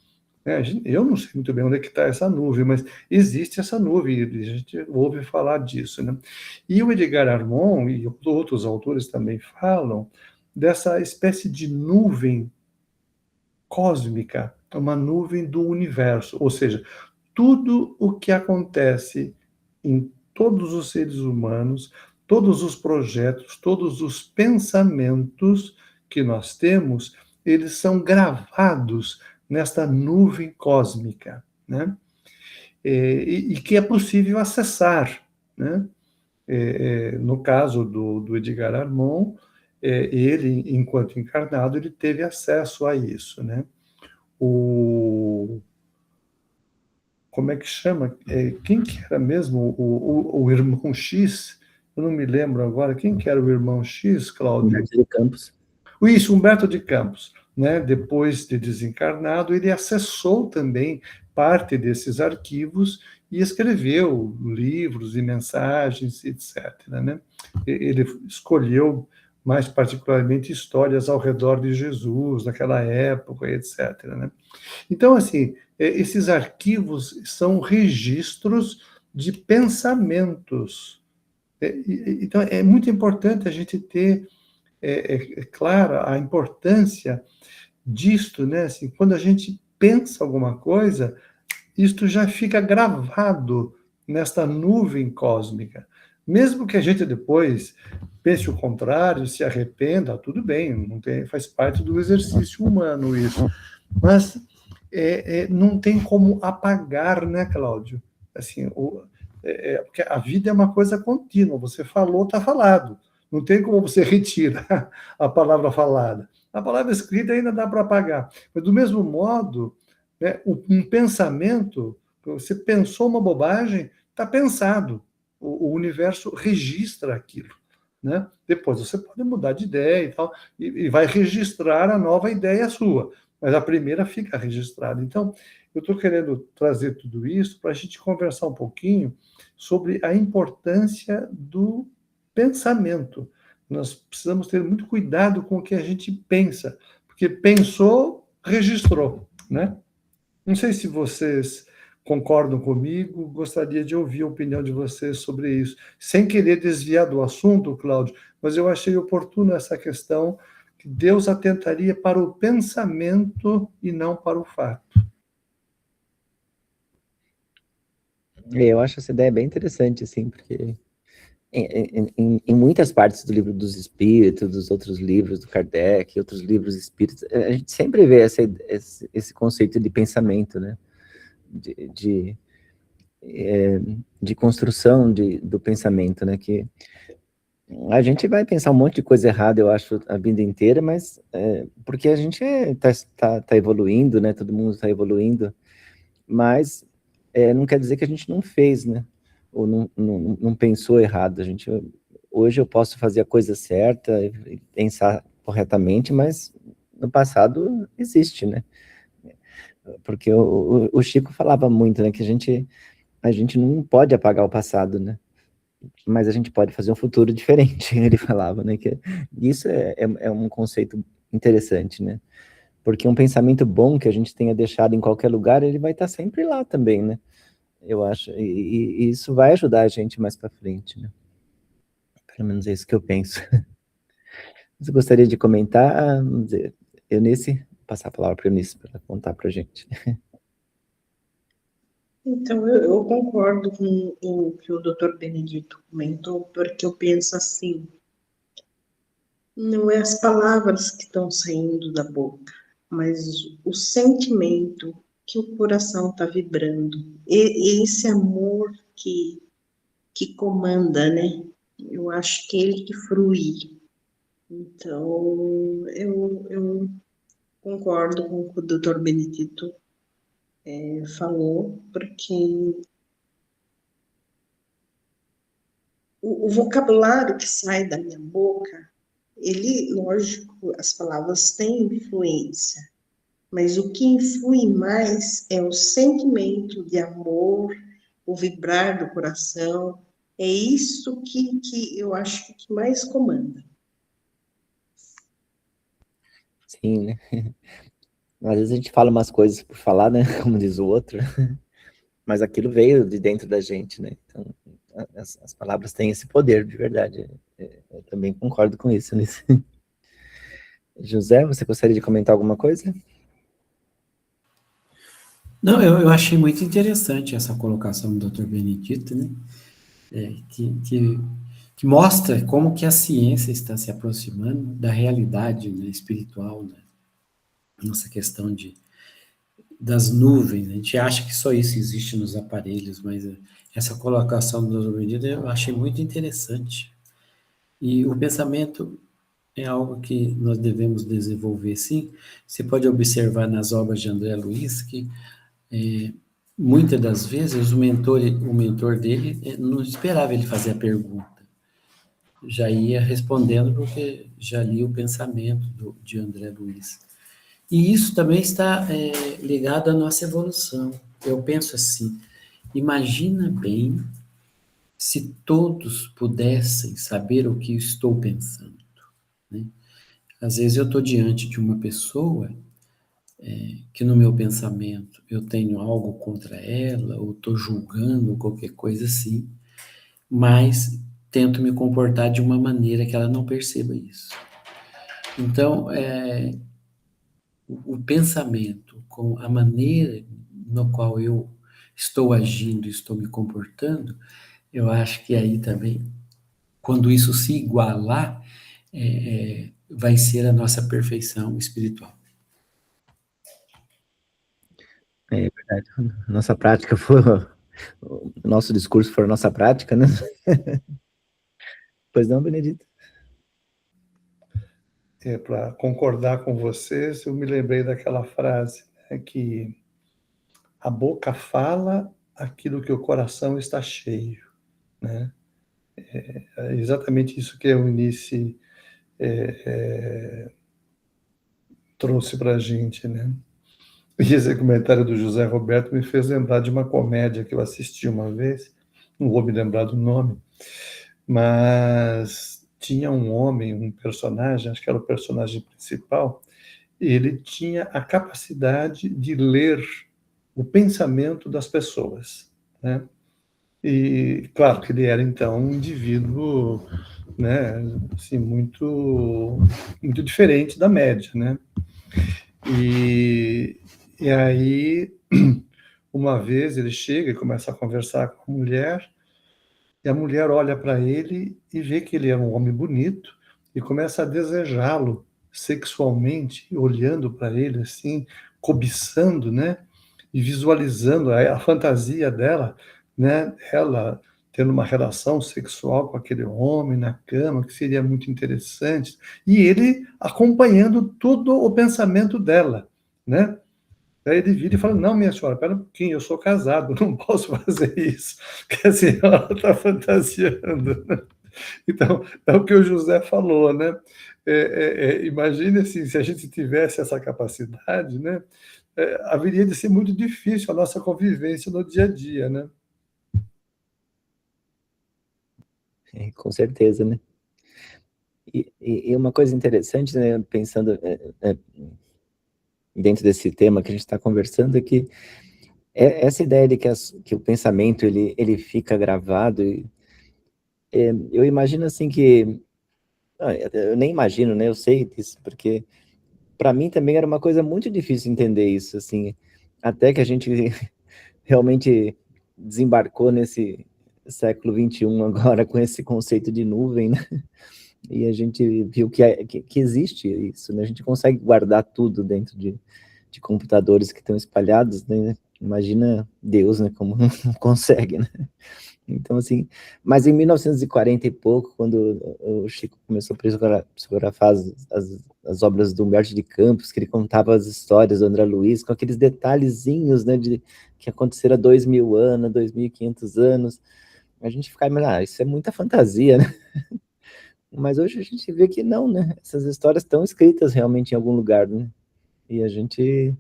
né? Eu não sei muito bem onde é que está essa nuvem, mas existe essa nuvem, a gente ouve falar disso, né? E o Edgar Armond e outros autores também falam dessa espécie de nuvem cósmica, uma nuvem do universo, ou seja, tudo o que acontece em todos os seres humanos, todos os projetos, todos os pensamentos que nós temos, eles são gravados nesta nuvem cósmica, né? E que é possível acessar, né? No caso do Edgar Armond, ele, enquanto encarnado, ele teve acesso a isso, né? Como é que chama? Quem que era mesmo o irmão X? Eu não me lembro agora. Quem que era o irmão X, Cláudio? Humberto de Campos. Isso, Humberto de Campos, né? Depois de desencarnado, ele acessou também parte desses arquivos e escreveu livros e mensagens, etc., né? Ele escolheu mais particularmente histórias ao redor de Jesus, naquela época, etc., né? Então, assim, esses arquivos são registros de pensamentos. Então, é muito importante a gente ter, claro, a importância disto, né? Assim, quando a gente pensa alguma coisa, isto já fica gravado nesta nuvem cósmica. Mesmo que a gente depois pense o contrário, se arrependa, tudo bem, não tem, faz parte do exercício humano isso. Mas não tem como apagar, né, Cláudio? Assim, porque a vida é uma coisa contínua. Você falou, está falado. Não tem como você retirar a palavra falada. A palavra escrita ainda dá para apagar. Mas, do mesmo modo, né, um pensamento, você pensou uma bobagem, está pensado. O universo registra aquilo. Né? Depois você pode mudar de ideia e tal, e vai registrar a nova ideia sua, mas a primeira fica registrada. Então, eu estou querendo trazer tudo isso para a gente conversar um pouquinho sobre a importância do pensamento. Nós precisamos ter muito cuidado com o que a gente pensa, porque pensou, registrou, né? Não sei se vocês concordam comigo, gostaria de ouvir a opinião de vocês sobre isso. Sem querer desviar do assunto, Cláudio, mas eu achei oportuna essa questão que Deus atentaria para o pensamento e não para o fato. Eu acho essa ideia bem interessante, assim, porque em muitas partes do livro dos Espíritos, dos outros livros do Kardec, outros livros espíritas, a gente sempre vê esse conceito de pensamento, né? De construção do pensamento, né? Que a gente vai pensar um monte de coisa errada, eu acho, a vida inteira, mas porque a gente tá evoluindo, né? Todo mundo está evoluindo, mas não quer dizer que a gente não fez, né? Ou não pensou errado. Hoje eu posso fazer a coisa certa e pensar corretamente, mas no passado existe, né? Porque o Chico falava muito, né? Que a gente não pode apagar o passado, né? Mas a gente pode fazer um futuro diferente, ele falava, né? Que isso é um conceito interessante, né? Porque um pensamento bom que a gente tenha deixado em qualquer lugar, ele vai estar sempre lá também, né? Eu acho, e isso vai ajudar a gente mais para frente, né? Pelo menos é isso que eu penso. Você gostaria de comentar, vamos dizer, Eunice? Vou passar a palavra para a Eunice para contar para a gente. Então, eu concordo com o que o Dr. Benedito comentou, porque eu penso assim, não é as palavras que estão saindo da boca, mas o sentimento que o coração está vibrando, esse amor que comanda, né? Eu acho que é ele que frui. Então, eu concordo com o que o Dr. Benedito falou, porque o vocabulário que sai da minha boca, ele, lógico, as palavras têm influência, mas o que influi mais é o sentimento de amor, o vibrar do coração, é isso que eu acho que mais comanda. Sim, né? Às vezes a gente fala umas coisas por falar, né? Como diz o outro, mas aquilo veio de dentro da gente, né? Então, as palavras têm esse poder, de verdade. Eu também concordo com isso, né? José, você gostaria de comentar alguma coisa? Não, eu achei muito interessante essa colocação do Dr. Benedito, né? Que mostra como que a ciência está se aproximando da realidade, né, espiritual, né? Nossa questão das nuvens. A gente acha que só isso existe nos aparelhos, mas essa colocação do Dr. Benedito eu achei muito interessante. E o pensamento é algo que nós devemos desenvolver, sim. Você pode observar nas obras de André Luiz que muitas das vezes o mentor dele não esperava ele fazer a pergunta. Já ia respondendo porque já lia o pensamento de André Luiz. E isso também está ligado à nossa evolução. Eu penso assim, Imagina bem se todos pudessem saber o que eu estou pensando, né? Às vezes eu estou diante de uma pessoa que no meu pensamento eu tenho algo contra ela, ou estou julgando, qualquer coisa assim, mas tento me comportar de uma maneira que ela não perceba isso. Então, o pensamento com a maneira no qual eu estou agindo, estou me comportando, eu acho que aí também, quando isso se igualar, vai ser a nossa perfeição espiritual. É verdade. Nossa prática foi. O nosso discurso foi a nossa prática, né? Pois não, Benedito? Para concordar com vocês, eu me lembrei daquela frase, né, que a boca fala aquilo que o coração está cheio, né? É exatamente isso que a Eunice trouxe para a gente, né? E esse comentário do José Roberto me fez lembrar de uma comédia que eu assisti uma vez, não vou me lembrar do nome, mas tinha um homem, um personagem, acho que era o personagem principal, ele tinha a capacidade de ler o pensamento das pessoas, né? E claro que ele era então um indivíduo, né, assim, muito diferente da média, né? E aí uma vez ele chega e começa a conversar com a mulher, e a mulher olha para ele e vê que ele é um homem bonito e começa a desejá-lo sexualmente, olhando para ele assim, cobiçando, né? E visualizando a fantasia dela, né? Ela tendo uma relação sexual com aquele homem na cama, que seria muito interessante, e ele acompanhando todo o pensamento dela, né? Daí ele vira e fala, não, minha senhora, pera um pouquinho, eu sou casado, não posso fazer isso, que a senhora está fantasiando. Então, é o que o José falou, né? Imagine assim, se a gente tivesse essa capacidade, né? Haveria de ser muito difícil a nossa convivência no dia a dia, né? Com certeza, né? E uma coisa interessante, né, pensando dentro desse tema que a gente está conversando, é que essa ideia de que o pensamento ele fica gravado, eu imagino assim que, eu nem imagino, né, eu sei disso, porque para mim também era uma coisa muito difícil entender isso, assim, até que a gente realmente desembarcou nesse século XXI agora com esse conceito de nuvem, né? E a gente viu que existe isso, né? A gente consegue guardar tudo dentro de computadores que estão espalhados, né? Imagina Deus, né? Como não consegue, né? Então, assim, mas em 1940 e pouco, quando o Chico começou a psicografar as obras do Humberto de Campos, que ele contava as histórias do André Luiz, com aqueles detalhezinhos, né, que aconteceram há 2.000 anos, 2.500 anos, a gente ficava, isso é muita fantasia, né? Mas hoje a gente vê que não, né? Essas histórias estão escritas realmente em algum lugar, né? E a gente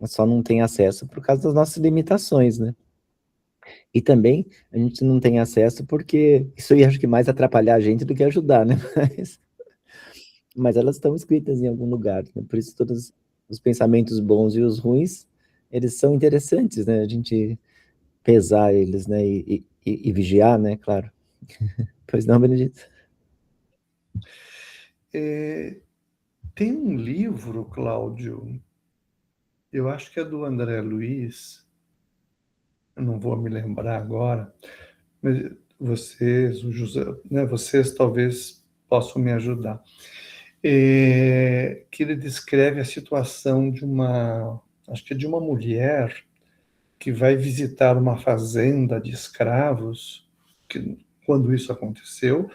só não tem acesso por causa das nossas limitações, né? E também a gente não tem acesso porque isso ia, acho que, mais atrapalhar a gente do que ajudar, né? Mas elas estão escritas em algum lugar, né? Por isso todos os pensamentos bons e os ruins, eles são interessantes, né? A gente pesar eles, né? E vigiar, né? Claro. Pois não, Benedito? Tem um livro, Cláudio, eu acho que é do André Luiz, eu não vou me lembrar agora, mas vocês, o José, né, vocês talvez possam me ajudar. Que ele descreve a situação de acho que é de uma mulher que vai visitar uma fazenda de escravos, que quando isso aconteceu,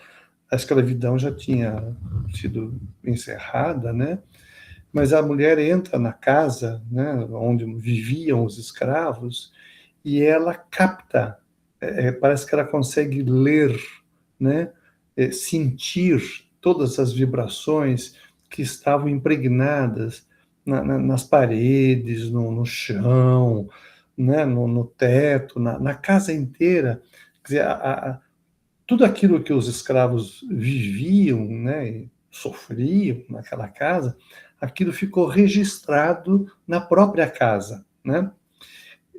a escravidão já tinha sido encerrada, né? Mas a mulher entra na casa, né, onde viviam os escravos, e ela capta, parece que ela consegue ler, né, sentir todas as vibrações que estavam impregnadas nas paredes, no chão, né, no teto, na casa inteira. Quer dizer, tudo aquilo que os escravos viviam, né, e sofriam naquela casa, aquilo ficou registrado na própria casa, né?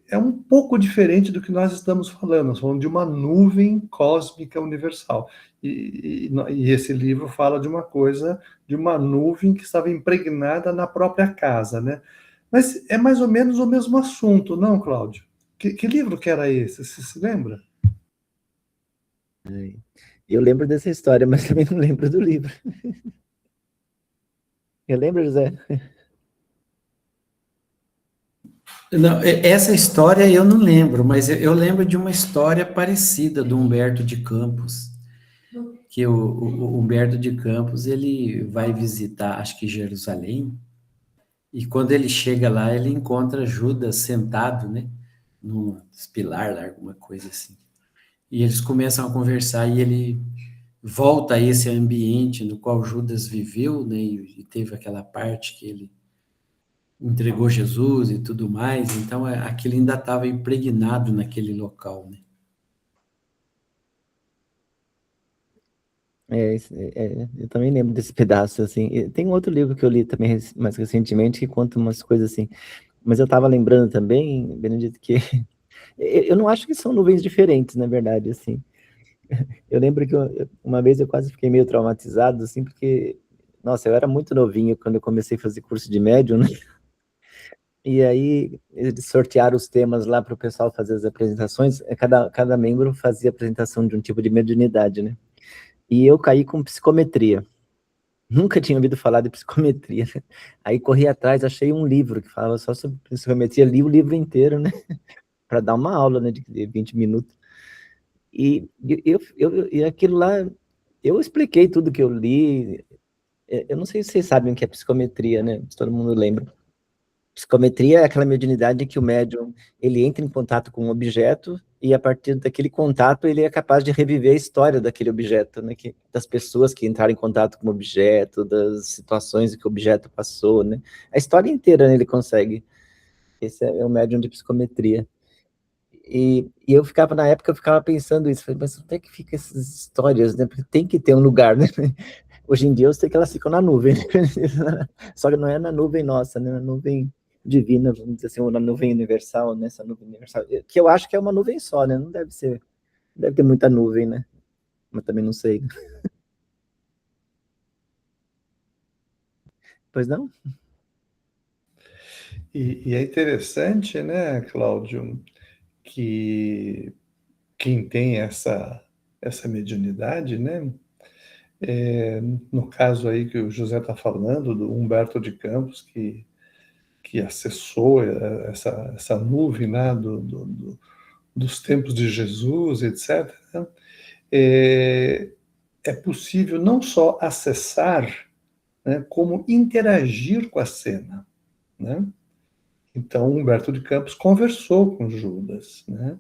É um pouco diferente do que nós estamos falando. Nós falamos de uma nuvem cósmica universal. E esse livro fala de uma coisa, de uma nuvem que estava impregnada na própria casa, né? Mas é mais ou menos o mesmo assunto, não, Cláudio? Que livro que era esse? Você se lembra? Eu lembro dessa história, mas também não lembro do livro. Eu lembro, José? Não, essa história eu não lembro, mas eu lembro de uma história parecida do Humberto de Campos, que o Humberto de Campos, ele vai visitar, acho que Jerusalém, e quando ele chega lá, ele encontra Judas sentado, né, num pilar, alguma coisa assim. E eles começam a conversar e ele volta a esse ambiente no qual Judas viveu, né, e teve aquela parte que ele entregou Jesus e tudo mais, então aquilo ainda estava impregnado naquele local, né? Eu também lembro desse pedaço, assim. E tem um outro livro que eu li também mais recentemente que conta umas coisas assim. Mas eu estava lembrando também, Benedito, que eu não acho que são nuvens diferentes, na verdade, assim. Eu lembro que uma vez eu quase fiquei meio traumatizado, assim, porque, nossa, eu era muito novinho quando eu comecei a fazer curso de médium, né? E aí eles sortearam os temas lá para o pessoal fazer as apresentações. Cada membro fazia apresentação de um tipo de mediunidade, né? E eu caí com psicometria. Nunca tinha ouvido falar de psicometria, né? Aí corri atrás, achei um livro que falava só sobre psicometria, li o livro inteiro, né? Para dar uma aula, né, de 20 minutos. E aquilo lá, eu expliquei tudo que eu li. Eu não sei se vocês sabem o que é psicometria, né? Se todo mundo lembra. Psicometria é aquela mediunidade que o médium, ele entra em contato com um objeto e a partir daquele contato ele é capaz de reviver a história daquele objeto, né? Das pessoas que entraram em contato com o objeto, das situações que o objeto passou, né? A história inteira, né, ele consegue. Esse é o médium de psicometria. E eu ficava, na época, eu ficava pensando isso, falei, mas onde é que ficam essas histórias, né? Porque tem que ter um lugar, né? Hoje em dia eu sei que elas ficam na nuvem, né? Só que não é na nuvem nossa, né? Na nuvem divina, vamos dizer assim, ou na nuvem universal, nessa nuvem universal, que eu acho que é uma nuvem só, né? Não deve ser, deve ter muita nuvem, né? Mas também não sei. Pois não? E é interessante, né, Cláudio, que quem tem essa mediunidade, né, no caso aí que o José está falando, do Humberto de Campos, que acessou essa nuvem lá dos tempos de Jesus, etc., né, é possível não só acessar, né, como interagir com a cena, né? Então, Humberto de Campos conversou com Judas, né?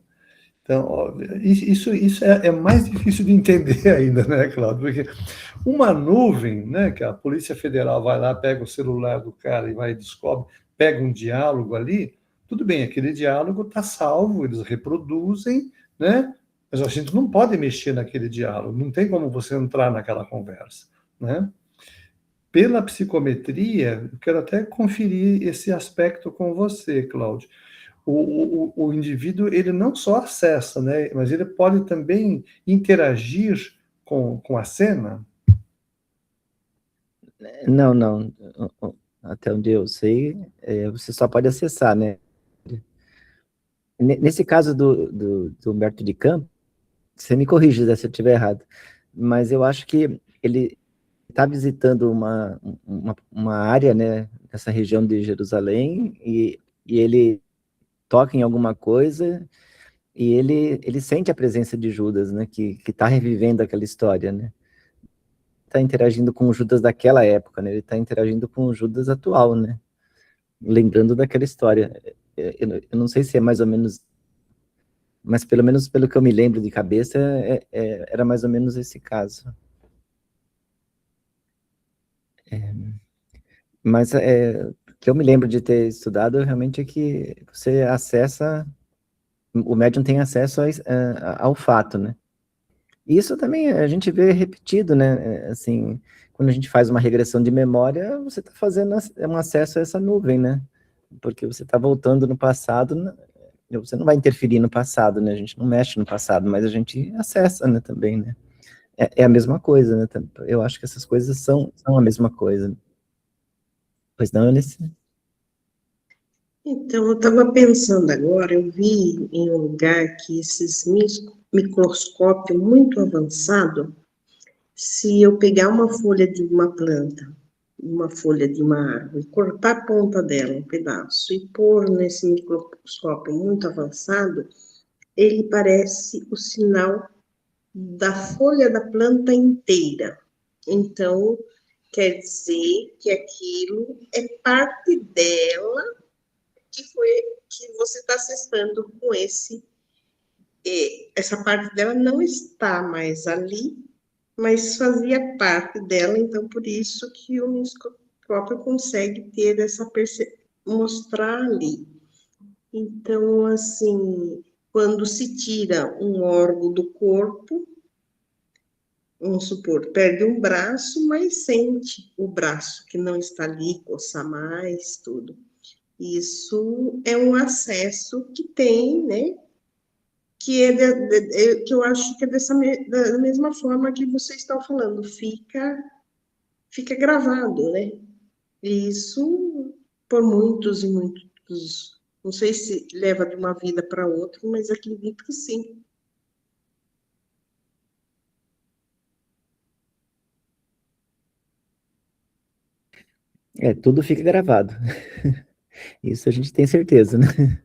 Então, ó, isso é mais difícil de entender ainda, né, Cláudio? Porque uma nuvem, né, que a Polícia Federal vai lá, pega o celular do cara e vai e descobre, pega um diálogo ali, tudo bem, aquele diálogo está salvo, eles reproduzem, né? Mas a gente não pode mexer naquele diálogo, não tem como você entrar naquela conversa, né? Pela psicometria, eu quero até conferir esse aspecto com você, Cláudio. O indivíduo, ele não só acessa, né, mas ele pode também interagir com a cena. Não, não. Até onde eu sei, você só pode acessar, né? Nesse caso do Humberto de Campos, você me corrige se eu estiver errado, mas eu acho que ele está visitando uma área, né, nessa região de Jerusalém, e ele toca em alguma coisa, e ele sente a presença de Judas, né, que está revivendo aquela história, né? Está interagindo com o Judas daquela época, né? Ele está interagindo com o Judas atual, né? Lembrando daquela história. Eu não sei se é mais ou menos, mas pelo menos pelo que eu me lembro de cabeça, era mais ou menos esse caso. Mas que eu me lembro de ter estudado realmente é que você acessa, o médium tem acesso ao fato, né? Isso também a gente vê repetido, né? Assim, quando a gente faz uma regressão de memória, você está fazendo um acesso a essa nuvem, né? Porque você está voltando no passado, você não vai interferir no passado, né? A gente não mexe no passado, mas a gente acessa, né, também, né? É a mesma coisa, né? Eu acho que essas coisas são a mesma coisa. Pois não, Eunice? Então, eu estava pensando agora, eu vi em um lugar que esses microscópio muito avançado, se eu pegar uma folha de uma planta, uma folha de uma árvore, cortar a ponta dela, um pedaço, e pôr nesse microscópio muito avançado, ele parece o sinal da folha da planta inteira. Então, quer dizer que aquilo é parte dela que você está acessando com essa parte dela não está mais ali, mas fazia parte dela, então por isso que o microscópio consegue ter mostrar ali. Então, assim, quando se tira um órgão do corpo, vamos supor, perde um braço, mas sente o braço que não está ali, coçar mais, tudo. Isso é um acesso que tem, né? Que eu acho que é da mesma forma que vocês estão falando, fica gravado, né? E isso por muitos e muitos, não sei se leva de uma vida para outra, mas acredito que sim. Tudo fica gravado. Isso a gente tem certeza, né?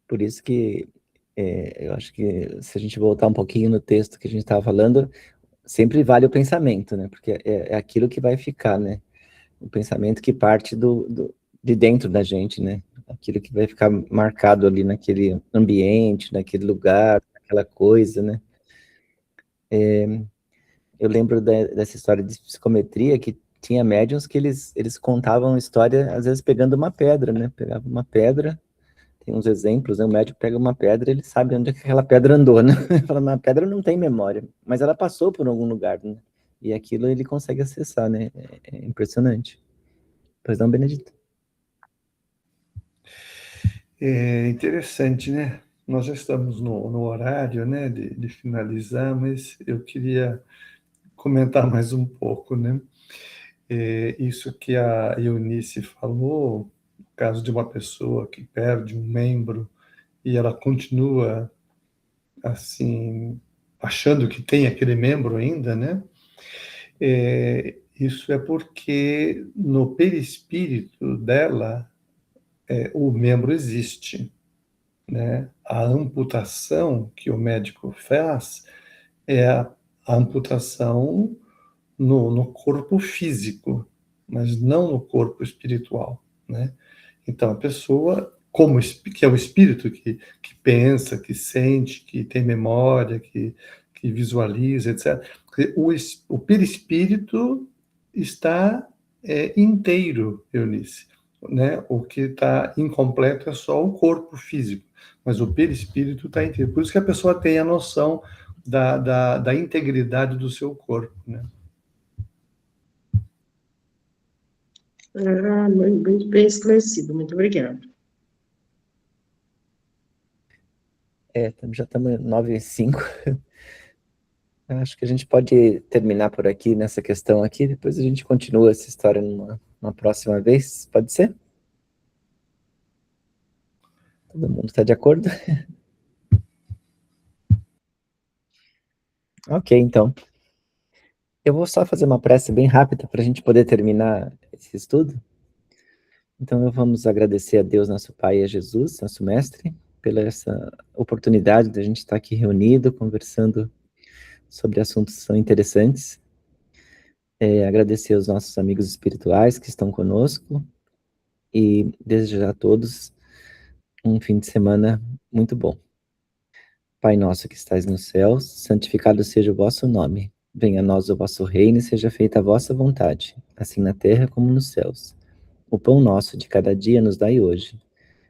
Por isso que eu acho que se a gente voltar um pouquinho no texto que a gente estava falando, sempre vale o pensamento, né? Porque é aquilo que vai ficar, né? O pensamento que parte de dentro da gente, né? Aquilo que vai ficar marcado ali naquele ambiente, naquele lugar, naquela coisa, né? Eu lembro dessa história de psicometria, que tinha médiums que eles contavam história, às vezes pegando uma pedra, né? Pegava uma pedra, tem uns exemplos, né? O médium pega uma pedra, ele sabe onde é que aquela pedra andou, né? Fala, mas a pedra não tem memória, mas ela passou por algum lugar, né? E aquilo ele consegue acessar, né? É impressionante. Pois não, Benedito? É interessante, né? Nós já estamos no horário, né, de finalizar, mas eu queria comentar mais um pouco, né? Isso que a Eunice falou, no caso de uma pessoa que perde um membro e ela continua, assim, achando que tem aquele membro ainda, né? Isso é porque no perispírito dela, o membro existe, né? A amputação que o médico faz é a amputação no corpo físico, mas não no corpo espiritual, né? Então, a pessoa, que é o espírito que pensa, que sente, que tem memória, que visualiza, etc. O perispírito está inteiro, Eunice, né? O que está incompleto é só o corpo físico, mas o perispírito está inteiro. Por isso que a pessoa tem a noção da integridade do seu corpo, né? Muito bem esclarecido, muito obrigada. Já estamos 9h05. Acho que a gente pode terminar por aqui nessa questão aqui, depois a gente continua essa história numa próxima vez, pode ser? Todo mundo está de acordo? Ok, então. Eu vou só fazer uma prece bem rápida para a gente poder terminar esse estudo. Então, vamos agradecer a Deus, nosso Pai, e a Jesus, nosso Mestre, pela essa oportunidade de a gente estar aqui reunido, conversando sobre assuntos que são interessantes. Agradecer aos nossos amigos espirituais que estão conosco e desejar a todos um fim de semana muito bom. Pai nosso que estais nos céus, santificado seja o vosso nome. Venha a nós o vosso reino e seja feita a vossa vontade, assim na terra como nos céus. O pão nosso de cada dia nos dai hoje.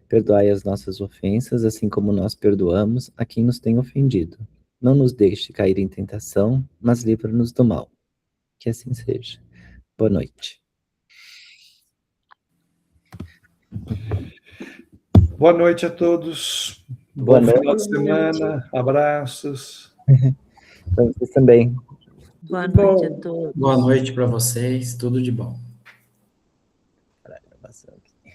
Perdoai as nossas ofensas, assim como nós perdoamos a quem nos tem ofendido. Não nos deixe cair em tentação, mas livra-nos do mal. Que assim seja. Boa noite. Boa noite a todos. Boa Bom noite. final de semana. Abraços. Para vocês também. Boa Tudo noite a bom. todos. Boa noite para vocês, tudo de bom. Gravação aqui.